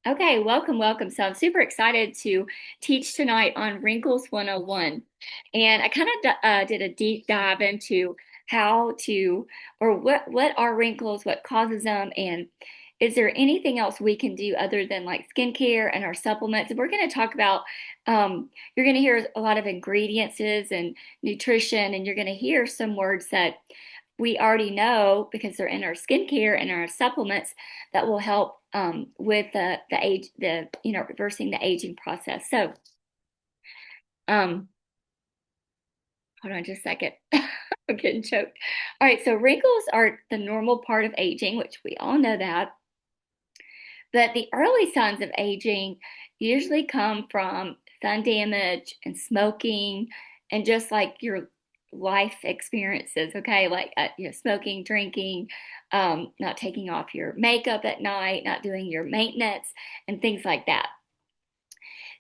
Okay, welcome, welcome. So I'm super excited to teach tonight on Wrinkles 101. And I kind of did a deep dive into how to, or what are wrinkles, what causes them, and is there anything else we can do other than like skincare and our supplements? And we're going to talk about, you're going to hear a lot of ingredients and nutrition, and you're going to hear some words that we already know because they're in our skincare and our supplements that will help with the age, reversing the aging process. So, um, hold on just a second. I'm getting choked. All right, so wrinkles are the normal part of aging, which we all know that. But the early signs of aging usually come from sun damage and smoking and just like your life experiences, okay? Like, smoking, drinking, not taking off your makeup at night, not doing your maintenance, and things like that.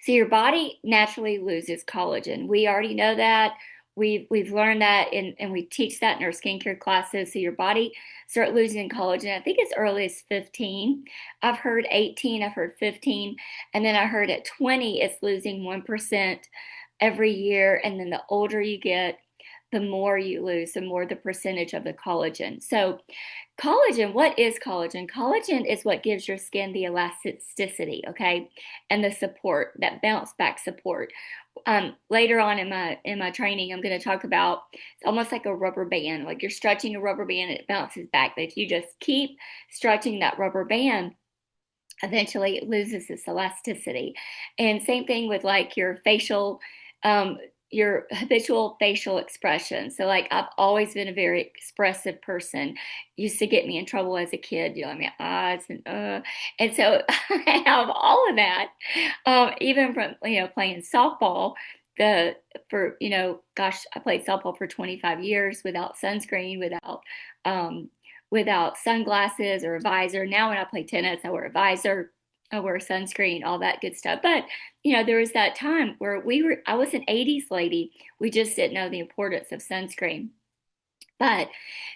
So your body naturally loses collagen. We already know that. We've learned that and we teach that in our skincare classes. So your body start losing collagen. I think as early as 15. I've heard 18, I've heard 15, and then I heard at 20 it's losing 1% every year. And then the older you get, the more you lose, the more the percentage of the collagen. So collagen, what is collagen? Collagen is what gives your skin the elasticity, okay, and the support, that bounce back support. Later on in my training, I'm going to talk about it's almost like a rubber band. Like you're stretching a rubber band, and it bounces back. But if you just keep stretching that rubber band, eventually it loses its elasticity. And same thing with like um, your habitual facial expression. So like I've always been a very expressive person. Used to get me in trouble as a kid, my eyes and so I have all of that. Even from playing softball. The for gosh, I played softball for 25 years without sunscreen, um, without sunglasses or a visor. Now when I play tennis, I wear a visor, I wear sunscreen, all that good stuff. But there was that time where I was an 80s lady. We just didn't know the importance of sunscreen. But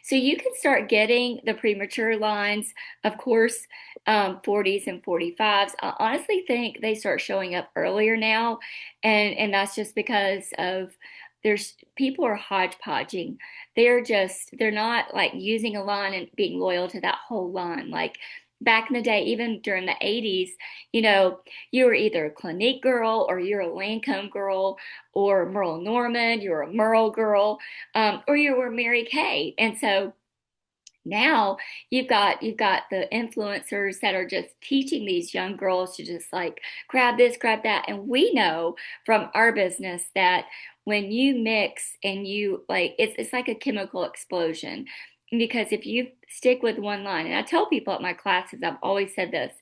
so you can start getting the premature lines, of course, 40s and 45s. I honestly think they start showing up earlier now, and that's just because of there's people are hodgepodging. They're not like using a line and being loyal to that whole line. Like back in the day, even during the 80s, you know, you were either a Clinique girl or you're a Lancome girl or Merle Norman, you're a Merle girl, or you were Mary Kay. And so now you've got the influencers that are just teaching these young girls to just like grab this, grab that. And we know from our business that when you mix and you like it's like a chemical explosion. Because if you stick with one line, and I tell people at my classes, I've always said this,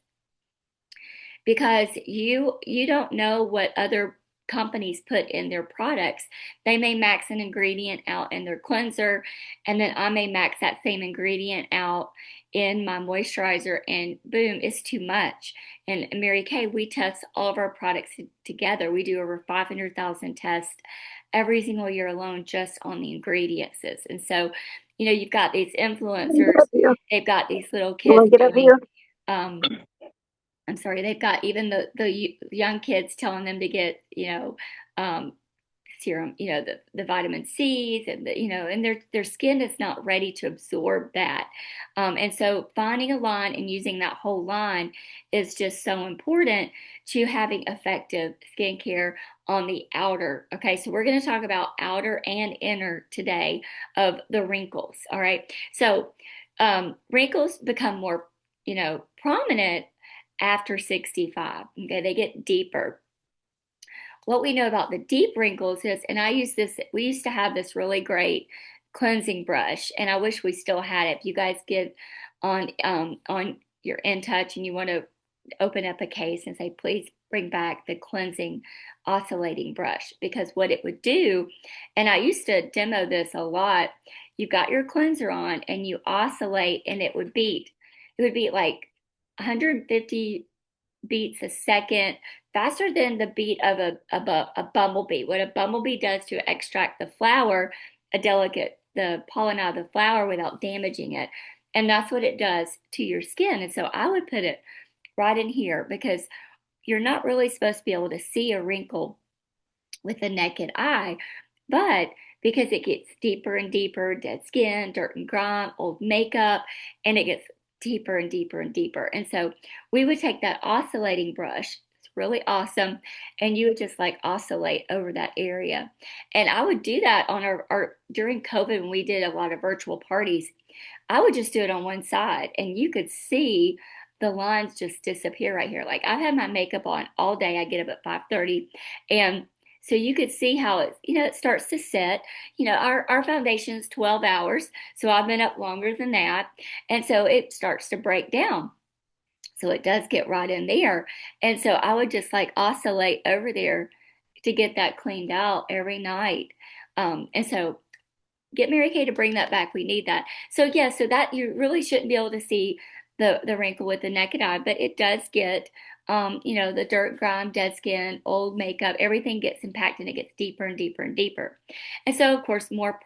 because you don't know what other companies put in their products. They may max an ingredient out in their cleanser, and then I may max that same ingredient out in my moisturizer, and boom, it's too much. And Mary Kay, we test all of our products together. We do over 500,000 tests every single year alone just on the ingredients. And so, you've got these Get influencers, up here. they've got these little You kids want to get up doing here? um, I'm sorry, they've got even the young kids telling them to get, um, serum, the vitamin C's and and their skin is not ready to absorb that. And so finding a line and using that whole line is just so important to having effective skincare on the outer. Okay, so we're going to talk about outer and inner today of the wrinkles. All right, so wrinkles become more, prominent after 65. Okay, they get deeper. What we know about the deep wrinkles is, and we used to have this really great cleansing brush, and I wish we still had it. If you guys get on your In Touch and you want to open up a case and say, please bring back the cleansing oscillating brush, because what it would do, and I used to demo this a lot, you've got your cleanser on and you oscillate and it would beat like 150 beats a second faster than the beat of a bumblebee. What a bumblebee does to extract the flower, the pollen out of the flower without damaging it. And that's what it does to your skin. And so I would put it right in here because you're not really supposed to be able to see a wrinkle with the naked eye, but because it gets deeper and deeper, dead skin, dirt and grime, old makeup, and it gets deeper and deeper and deeper. And so we would take that oscillating brush. It's really awesome. And you would just like oscillate over that area. And I would do that on our during COVID when we did a lot of virtual parties. I would just do it on one side and you could see the lines just disappear right here. Like I've had my makeup on all day. I get up at 5:30 and so you could see how it starts to set. Our foundation is 12 hours. So I've been up longer than that. And so it starts to break down. So it does get right in there. And so I would just like oscillate over there to get that cleaned out every night. And so get Mary Kay to bring that back. We need that. So yeah, so that you really shouldn't be able to see the wrinkle with the naked eye, but it does get the dirt, grime, dead skin, old makeup, everything gets impacted and it gets deeper and deeper and deeper. And so of course more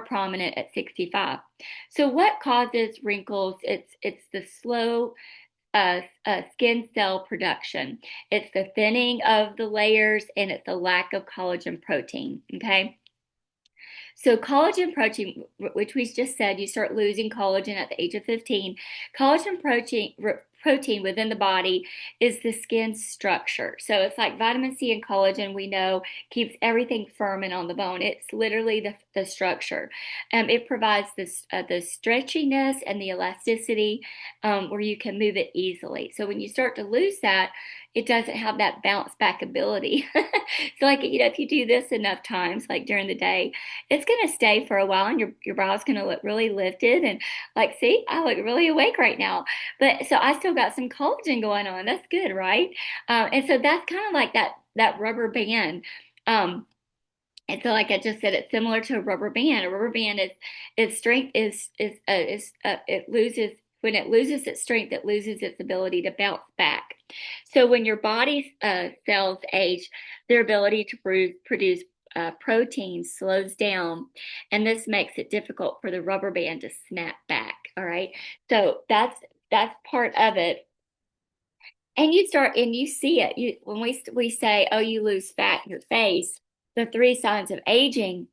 prominent at 65. So what causes wrinkles? It's the slow skin cell production. It's the thinning of the layers and it's the lack of collagen protein. Okay. So collagen protein, which we just said, you start losing collagen at the age of 15. Collagen protein within the body is the skin structure. So it's like vitamin C and collagen we know keeps everything firm and on the bone. It's literally the structure. It provides the stretchiness and the elasticity where you can move it easily. So when you start to lose that, it doesn't have that bounce back ability. So like, if you do this enough times, like during the day, it's going to stay for a while and your brow's going to look really lifted and like, see, I look really awake right now. But so I still got some collagen going on. That's good, right? And so that's kind of like that rubber band. And so, like I just said, it's similar to a rubber band. A rubber band is its strength is it loses when it loses its strength, it loses its ability to bounce back. So when your body's cells age, their ability to produce protein slows down, and this makes it difficult for the rubber band to snap back. All right, so that's part of it. And you start and you see it. You when we say, oh, you lose fat in your face, the three signs of aging,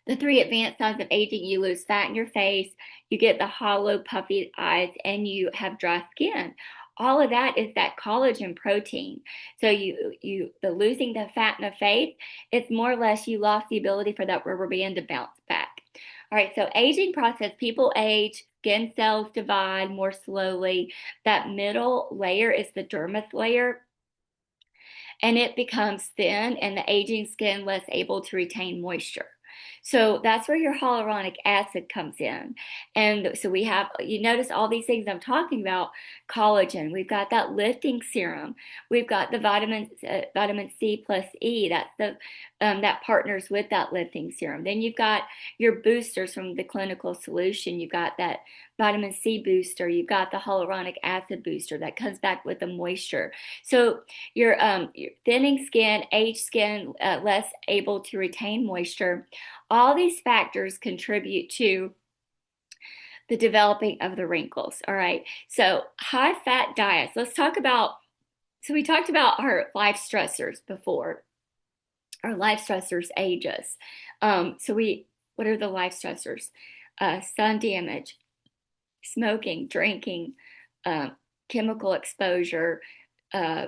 the three advanced signs of aging, you lose fat in your face, you get the hollow, puffy eyes, and you have dry skin. All of that is that collagen protein. So the losing the fat in the face, it's more or less you lost the ability for that rubber band to bounce back. All right, so aging process, people age, skin cells divide more slowly. That middle layer is the dermis layer and it becomes thin and the aging skin less able to retain moisture. So that's where your hyaluronic acid comes in. And so you notice all these things I'm talking about, collagen, we've got that lifting serum, we've got the vitamin C plus E, that's that partners with that lifting serum. Then you've got your boosters from the clinical solution. You've got that vitamin C booster, you've got the hyaluronic acid booster that comes back with the moisture. So your thinning skin, aged skin, less able to retain moisture. All these factors contribute to the developing of the wrinkles. All right. So high fat diets. Let's talk about. So we talked about our life stressors before. Our life stressors age us. What are the life stressors? Sun damage, smoking, drinking, uh, chemical exposure, uh,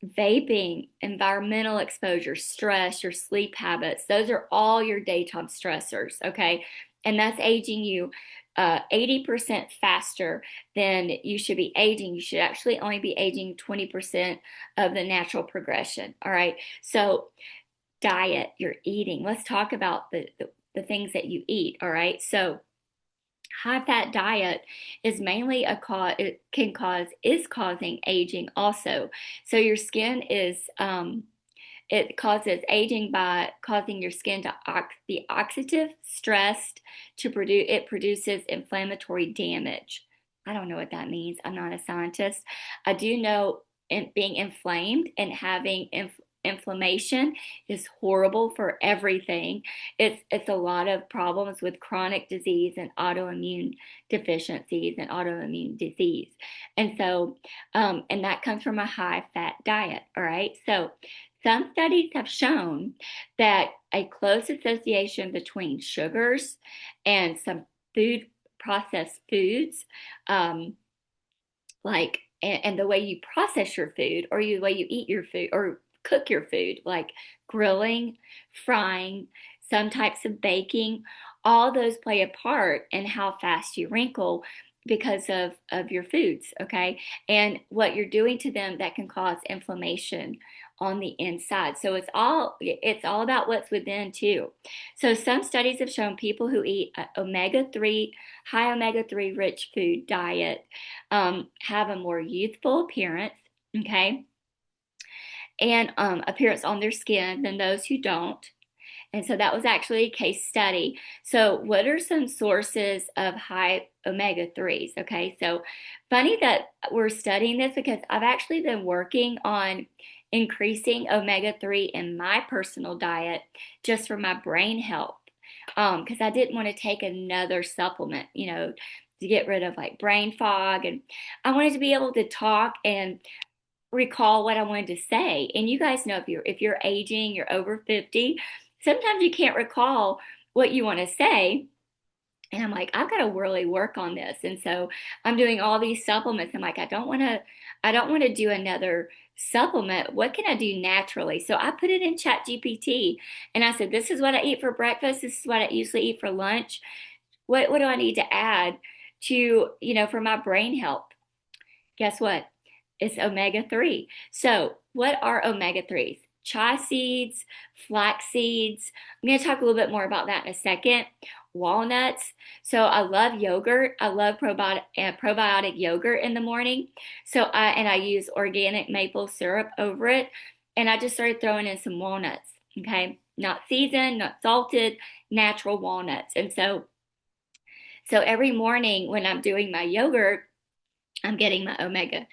vaping, environmental exposure, stress, your sleep habits. Those are all your daytime stressors, okay? And that's aging you 80% faster than you should be aging. You should actually only be aging 20% of the natural progression, all right? So diet, your eating. Let's talk about the things that you eat, all right? So high fat diet is mainly is causing aging also. So your skin is it causes aging by causing your skin to be oxidative stressed to produces inflammatory damage. I don't know what that means. I'm not a scientist. I do know being inflamed and having inflammation is horrible for everything. It's a lot of problems with chronic disease and autoimmune deficiencies and autoimmune disease. And so, and that comes from a high fat diet. All right. So some studies have shown that a close association between sugars and some food processed foods, um, like and the way you process your food or the way you eat your food or cook your food, like grilling, frying, some types of baking, all those play a part in how fast you wrinkle because of your foods, okay? And what you're doing to them that can cause inflammation on the inside. So it's all about what's within too. So some studies have shown people who eat omega-3, high omega-3 rich food diet, have a more youthful appearance, okay, and appearance on their skin than those who don't. And so that was actually a case study. So, what are some sources of high omega 3s? Okay, so funny that we're studying this because I've actually been working on increasing omega 3 in my personal diet just for my brain health. Because I didn't want to take another supplement, to get rid of like brain fog. And I wanted to be able to talk and recall what I wanted to say. And you guys know if you're aging, you're over 50, sometimes you can't recall what you want to say. And I'm like, I've got to really work on this. And so I'm doing all these supplements. I'm like, I don't want to do another supplement. What can I do naturally? So I put it in Chat GPT and I said, this is what I eat for breakfast. This is what I usually eat for lunch. What do I need to add to, for my brain health? Guess what? It's omega 3. So, what are omega 3s? Chia seeds, flax seeds. I'm going to talk a little bit more about that in a second. Walnuts. So, I love yogurt. I love probiotic yogurt in the morning. I use organic maple syrup over it. And I just started throwing in some walnuts. Okay. Not seasoned, not salted, natural walnuts. And so every morning when I'm doing my yogurt, I'm getting my omega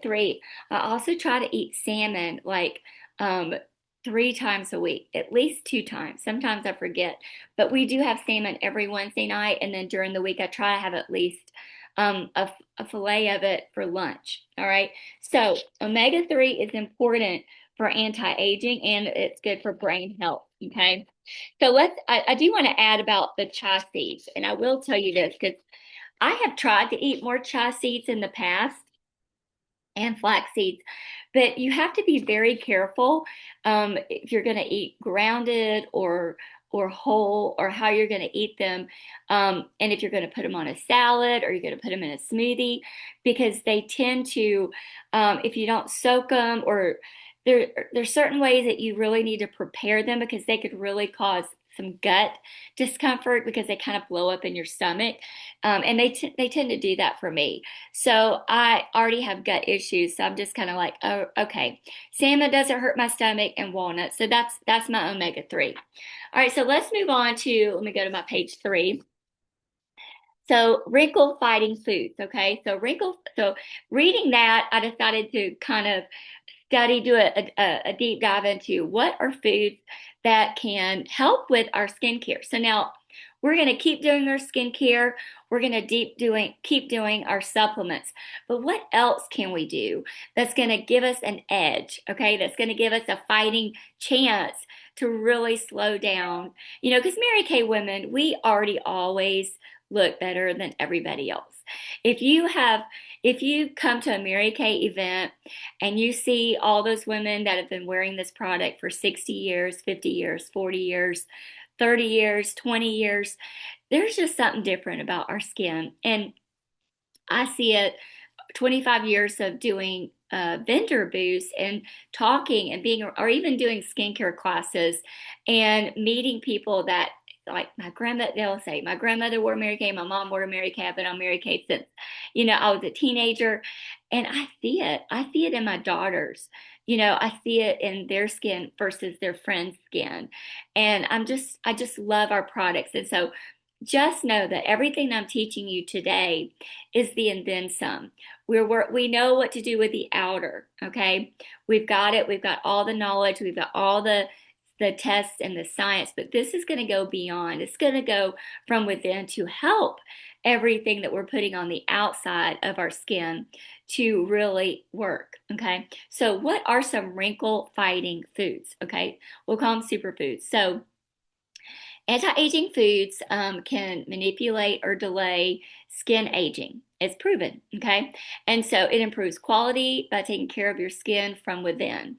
3. I also try to eat salmon like um 3 times a week, at least 2 times. Sometimes I forget, but we do have salmon every Wednesday night, and then during the week I try to have at least a fillet of it for lunch. All right. So omega 3 is important for anti-aging and it's good for brain health. Okay. So I do want to add about the chia seeds, and I will tell you this because I have tried to eat more chia seeds in the past and flax seeds, but you have to be very careful if you're going to eat grounded or whole or how you're going to eat them, and if you're going to put them on a salad or you're going to put them in a smoothie, because they tend to, if you don't soak them or there's certain ways that you really need to prepare them because they could really cause some gut discomfort because they kind of blow up in your stomach, and they tend to do that for me. So I already have gut issues, so I'm just kind of like, oh, okay, salmon doesn't hurt my stomach, and walnuts. So that's my omega 3. All right, so let's move on to, let me go to my page 3. So wrinkle fighting foods. Okay, so reading that, I decided to kind of do a deep dive into what are foods that can help with our skincare. So now we're going to keep doing our skincare. We're going to keep doing our supplements. But what else can we do that's going to give us an edge? Okay, that's going to give us a fighting chance to really slow down. Because Mary Kay women, we already always look better than everybody else. If you come to a Mary Kay event and you see all those women that have been wearing this product for 60 years, 50 years, 40 years, 30 years, 20 years, there's just something different about our skin. And I see it 25 years of doing vendor booths and talking and being, or even doing skincare classes and meeting people that, like my grandma, they'll say, my grandmother wore Mary Kay, my mom wore Mary Kay, I've been on Mary Kay since, I was a teenager. And I see it. I see it in my daughters. I see it in their skin versus their friend's skin. And I just love our products. And so just know that everything I'm teaching you today is the and then some. We know what to do with the outer, okay? We've got it. We've got all the knowledge. We've got all the tests and the science, but this is going to go beyond. It's going to go from within to help everything that we're putting on the outside of our skin to really work, okay? So what are some wrinkle fighting foods, okay? We'll call them superfoods. So anti-aging foods can manipulate or delay skin aging. It's proven, okay? And so it improves quality by taking care of your skin from within.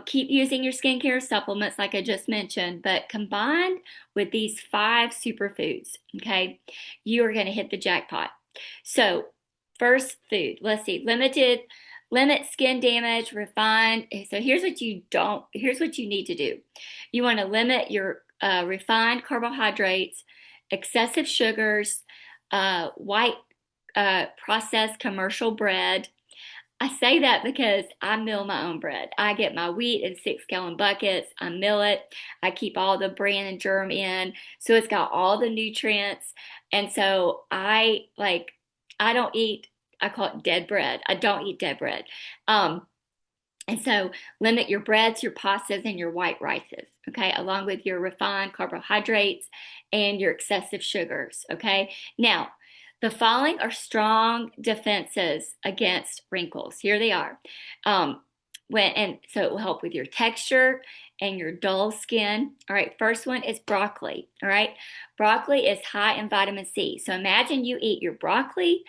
Keep using your skincare supplements, like I just mentioned, but combined with these five superfoods, okay, you are going to hit the jackpot. So, first food, let's see, limit skin damage, refined. So here's what you need to do. You want to limit your refined carbohydrates, excessive sugars, white processed commercial bread. I say that because I mill my own bread. I get my wheat in 6 gallon buckets. I mill it. I keep all the bran and germ in. So it's got all the nutrients. And so I don't eat, I call it dead bread. I don't eat dead bread. Um, and so limit your breads, your pastas, and your white rices, okay, along with your refined carbohydrates and your excessive sugars, okay? Now, the following are strong defenses against wrinkles. Here they are. And so it will help with your texture and your dull skin. All right, first one is broccoli. All right, broccoli is high in vitamin C. So imagine you eat your broccoli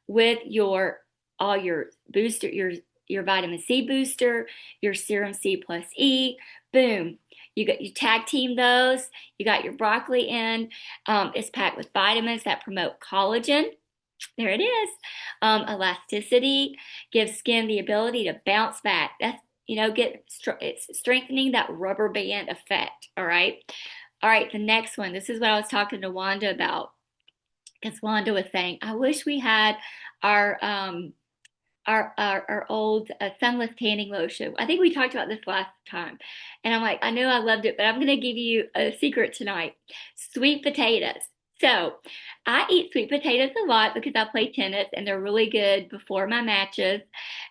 with your all your booster, your vitamin C booster, your serum C plus E. Boom. You tag team those. You got your broccoli in. It's packed with vitamins that promote collagen. There it is. Elasticity gives skin the ability to bounce back. That's it's strengthening that rubber band effect. All right. All right. The next one. This is what I was talking to Wanda about because Wanda was saying, I wish we had our our old sunless tanning lotion. I think we talked about this last time. And I'm like, I know I loved it, but I'm going to give you a secret tonight. Sweet potatoes. So I eat sweet potatoes a lot because I play tennis and they're really good before my matches.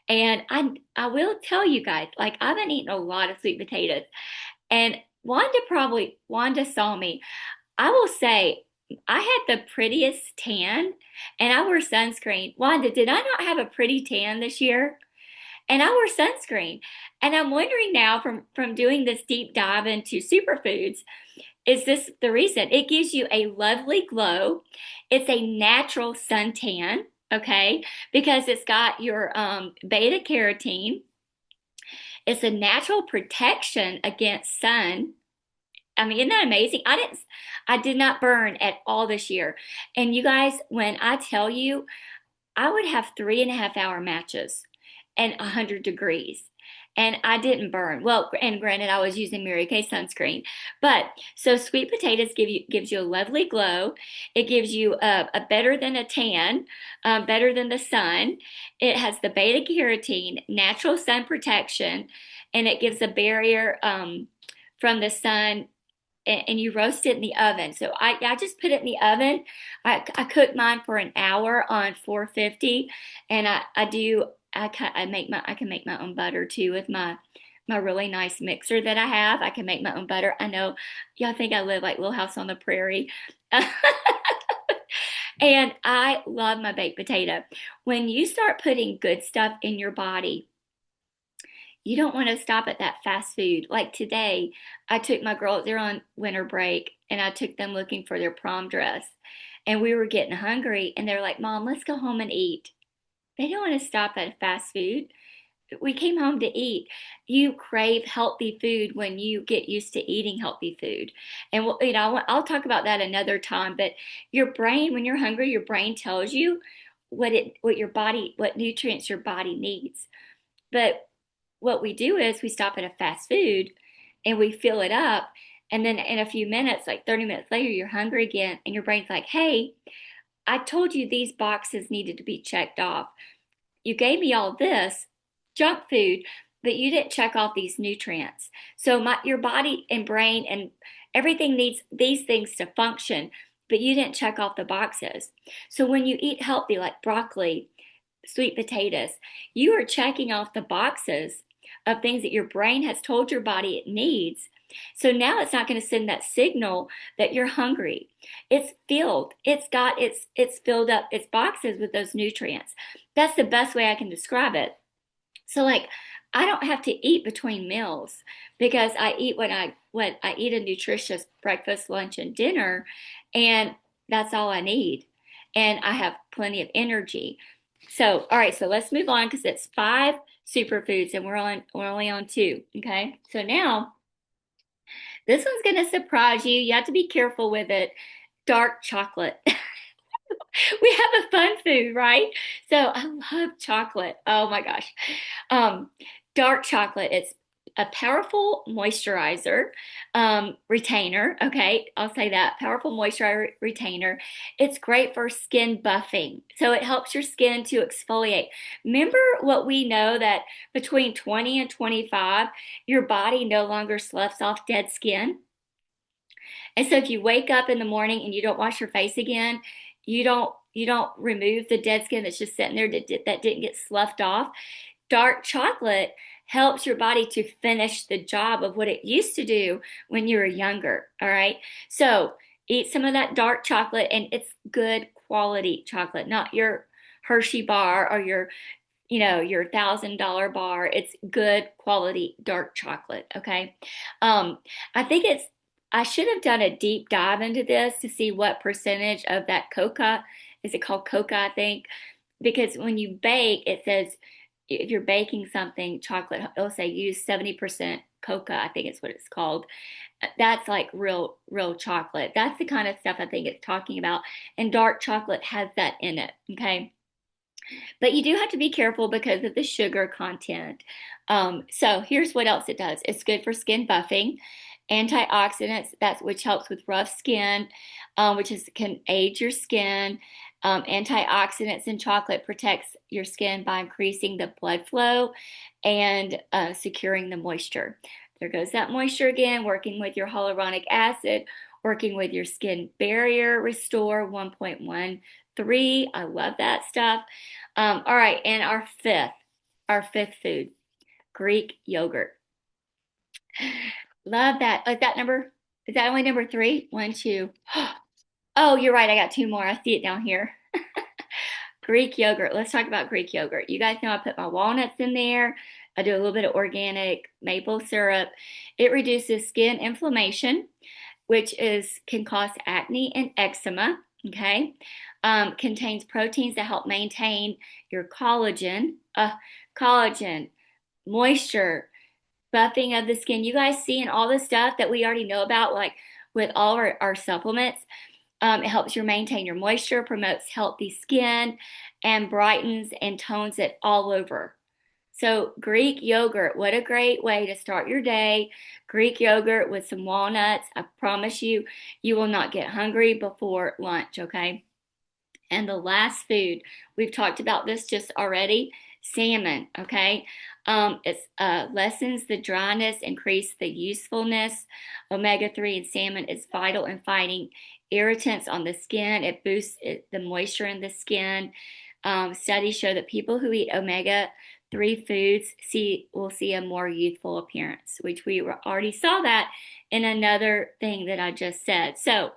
And I will tell you guys, like I've been eating a lot of sweet potatoes. And Wanda saw me. I will say I had the prettiest tan and I wear sunscreen. Wanda, did I not have a pretty tan this year? And I wear sunscreen. And I'm wondering now from doing this deep dive into superfoods, is this the reason? It gives you a lovely glow. It's a natural suntan, okay? Because it's got your beta carotene. It's a natural protection against sun. I mean, isn't that amazing? I did not burn at all this year. And you guys, when I tell you, I would have 3.5 hour matches and 100 degrees. And I didn't burn. Well, and granted, I was using Mary Kay sunscreen. But so sweet potatoes gives you a lovely glow. It gives you a better than a tan, better than the sun. It has the beta carotene, natural sun protection, and it gives a barrier from the sun and you roast it in the oven. So I just put it in the oven. I cook mine for an hour on 450, and I can make my own butter too with my really nice mixer that I have. I can make my own butter. I know y'all think I live like Little House on the Prairie. And I love my baked potato. When you start putting good stuff in your body, you don't want to stop at that fast food. Like today, I took my girls, they're on winter break, and I took them looking for their prom dress. And we were getting hungry, and they're like, Mom, let's go home and eat. They don't want to stop at fast food. We came home to eat. You crave healthy food when you get used to eating healthy food. And I'll talk about that another time, but your brain, when you're hungry, your brain tells you what nutrients your body needs. But what we do is we stop at a fast food and we fill it up. And then in a few minutes, like 30 minutes later, you're hungry again. And your brain's like, hey, I told you these boxes needed to be checked off. You gave me all this junk food, but you didn't check off these nutrients. So your body and brain and everything needs these things to function. but you didn't check off the boxes. So when you eat healthy, like broccoli, sweet potatoes, you are checking off the boxes of things that your brain has told your body it needs. So now it's not going to send that signal that you're hungry. It's filled. It's filled up its boxes with those nutrients. That's the best way I can describe it. So like I don't have to eat between meals because I eat when I eat a nutritious breakfast, lunch, and dinner, and that's all I need. And I have plenty of energy. So, all right, so let's move on because it's five superfoods and we're only on two. Okay. So now this one's gonna surprise you. You have to be careful with it. Dark chocolate. We have a fun food, right? So I love chocolate. Oh my gosh. Um, Dark chocolate, it's a powerful moisturizer retainer. Okay, I'll say that powerful moisturizer retainer. It's great for skin buffing. So it helps your skin to exfoliate. Remember what we know that between 20 and 25, your body no longer sloughs off dead skin. And so if you wake up in the morning and you don't wash your face again, you don't remove the dead skin that's just sitting there that didn't get sloughed off. Dark chocolate helps your body to finish the job of what it used to do when you were younger. All right. So eat some of that dark chocolate, and it's good quality chocolate, not your Hershey bar or your $1,000 bar. It's good quality dark chocolate. Okay. I think I should have done a deep dive into this to see what percentage of that coca, is it called coca, I think? Because when you bake, it says if you're baking something, chocolate, it'll say use 70% coca, I think it's what it's called. That's like real chocolate. That's the kind of stuff I think it's talking about. And dark chocolate has that in it. Okay. But you do have to be careful because of the sugar content. So here's what else it does. It's good for skin buffing, antioxidants, that's which helps with rough skin, which is can age your skin. Antioxidants in chocolate protects your skin by increasing the blood flow and securing the moisture. There goes that moisture again, working with your hyaluronic acid, working with your skin barrier, restore 1.13. I love that stuff. All right, and our fifth food, Greek yogurt. Love that. Is that number? Is that only number three? One, two. Oh, you're right. I got two more. I see it down here. Greek yogurt. Let's talk about Greek yogurt. You guys know I put my walnuts in there. I do a little bit of organic maple syrup. It reduces skin inflammation, which can cause acne and eczema. Okay. Contains proteins that help maintain your collagen, moisture, buffing of the skin. You guys seeing all the stuff that we already know about, like with all our supplements. It helps you maintain your moisture, promotes healthy skin, and brightens and tones it all over. So, Greek yogurt, what a great way to start your day. Greek yogurt with some walnuts. I promise you, you will not get hungry before lunch, okay? And the last food, we've talked about this just already, salmon, okay? It lessens the dryness, increase the usefulness. Omega-3 in salmon is vital in fighting irritants on the skin. It boosts the moisture in the skin. Studies show that people who eat omega-3 foods will see a more youthful appearance, which we already saw that in another thing that I just said. So,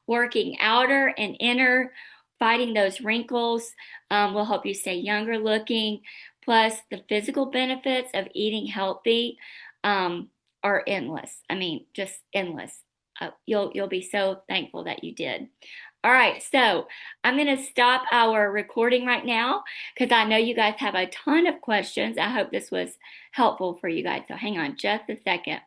working outer and inner, fighting those wrinkles will help you stay younger looking. Plus, the physical benefits of eating healthy are endless. I mean, just endless. You'll be so thankful that you did. All right, so I'm going to stop our recording right now because I know you guys have a ton of questions. I hope this was helpful for you guys. So hang on just a second.